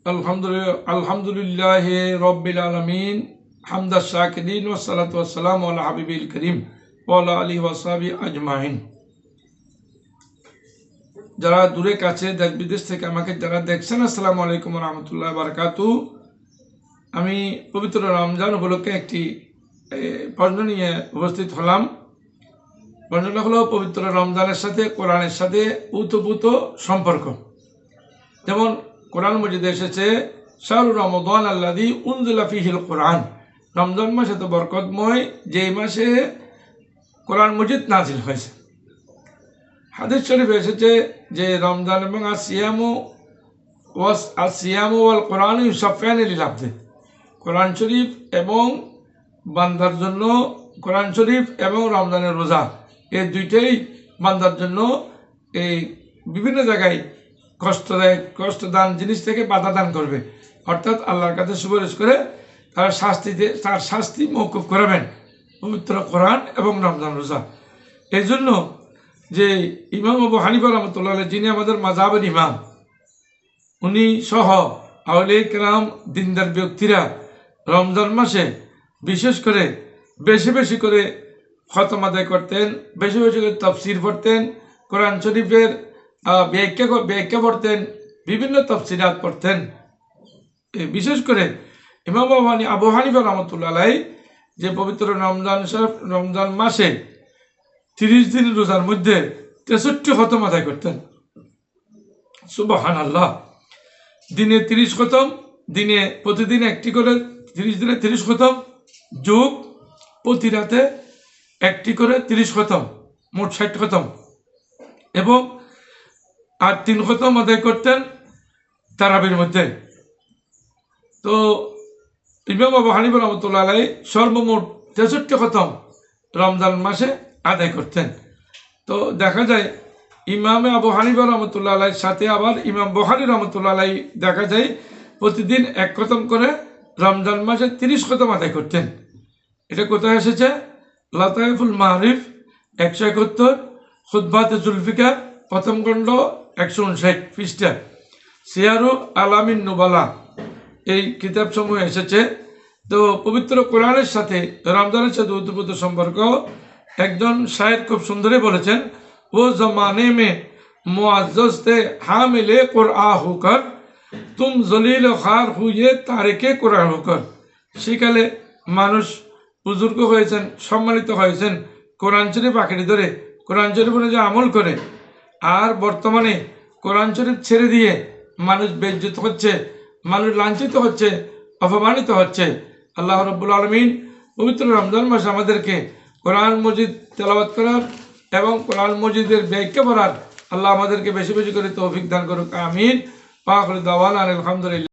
আলহামদুলিল্লাহ রব্বিল আলামিন হামদা শাকিরিন ওয়াসসালাতু ওয়াসসালামু আলা হাবিবিল করিম ওয়া আলা আলিহি ওয়া সাহবিহি আজমাইন। যারা দূরে কাছে দেশ বিদেশ থেকে আমাকে যারা দেখছেন, আসসালামু আলাইকুম ওয়া রাহমাতুল্লাহি ওয়া বারাকাতুহু। আমি পবিত্র রমজান উপলক্ষে একটি প্রশ্ন নিয়ে উপস্থিত হলাম। প্রশ্নটা হলো পবিত্র রমজানের সাথে কোরআনের সাথে উতপ্রোত সম্পর্ক। যেমন কোরআন মজিদে এসেছে শাহরু রমাদান আল্লাযী উনজিলা ফীহিল কোরআন, রমজান মাস এত বরকতময় যেই মাসে কোরআন মজিদ নাজিল হয়েছে। হাদিস শরীফে এসেছে যে রমজান এবং আসিয়ামু ওয়াল কোরআন ইউসাফিয়ান লিল আবদি, কোরআন শরীফ এবং বান্দার জন্য, কোরআন শরীফ এবং রমজানের রোজা এই দুইটাই বান্দার জন্য এই বিভিন্ন জায়গায় কষ্টদান জিনিস থেকে বাধা দান করবে, অর্থাৎ আল্লাহর কাছে সুপারিশ করে তার শাস্তি মওকুফ করাবেন পবিত্র কোরআন এবং রমজান রোজা। এই জন্য যে ইমাম আবু হানিফা রাহমাতুল্লাহ আলাইহি, যিনি আমাদের মাযহাবের ইমাম, উনি সহ আউলিয়া কেরাম দিনদার ব্যক্তিরা রমজান মাসে বিশেষ করে বেশি বেশি করে খতম আদায় করতেন, বেশি বেশি করে তাফসির পড়তেন, কোরআন শরীফের ব্যাখ্যা পড়তেন, বিভিন্ন তাফসিরাত পড়তেন। বিশেষ করে ইমাম আবু হানিফা রাহমাতুল্লাহ আলাইহি যে পবিত্র রমজান মাসে 30 দিন রোজার মধ্যে 63 খতম আদায় করতেন। সুবহানাল্লাহ। দিনে 30 খতম, দিনে প্রতিদিন একটি করে, 30 দিনে 30 খতম যোগ প্রতি রাতে একটি করে 30 খতম, মোট 60 খতম, এবং আর 3 খতম আদায় করতেন তারাবির মধ্যে। তো ইমাম আবু হানিফা রাহমাতুল্লাহ আলাইহি সর্বমোট 63 খতম রমজান মাসে আদায় করতেন। তো দেখা যায় ইমামে আবু হানিফা রাহমাতুল্লাহ আলাইহির সাথে আবার ইমাম বুখারী রাহমাতুল্লাহ আলাইহি দেখা যায় প্রতিদিন 1 খতম করে রমজান মাসে 30 খতম আদায় করতেন। এটা কোথায় এসেছে? লাতাইফুল মারিফ 171, খুতবাতে জুলফিকার প্রথম খণ্ড 159 পৃষ্ঠা, সিয়ারু আলামিন নুবালা এই কিতাব সমূহ এসেছে। তো পবিত্র কোরআনের সাথে রমজানের সাথে ওতপ্রোত সম্পর্ক একজন শায়ের খুব সুন্দরই বলেছেন, ও জমানে মে মুআজ্জজ তে হামিলে কুরআন হোকর, তুম জলিল খার হুয়ে তারিকে কোরআন হোকর। সেকালে মানুষ বুজুর্গ হয়েছেন, সম্মানিত হয়েছেন কোরআন শরীফ আঁকড়ে ধরে, কোরআন শরীফ অনুযায়ী আমল করে। আর বর্তমানে কোরআন শরীফ ছেড়ে দিয়ে মানুষ বেইজ্জত হচ্ছে, মানুষ লাঞ্ছিত হচ্ছে, অপমানিত হচ্ছে। আল্লাহ রাব্বুল আলামিন পবিত্র রমজান মাসে আমাদেরকে কোরআন মজিদ তেলাওয়াত করার এবং কোরআন মজিদের ব্যাখ্যা পড়ার আল্লাহ আমাদেরকে বেশি বেশি করে তৌফিক দান করুক। আমিন। ওয়া আখিরু দাওয়ানা আলহামদুলিল্লাহ।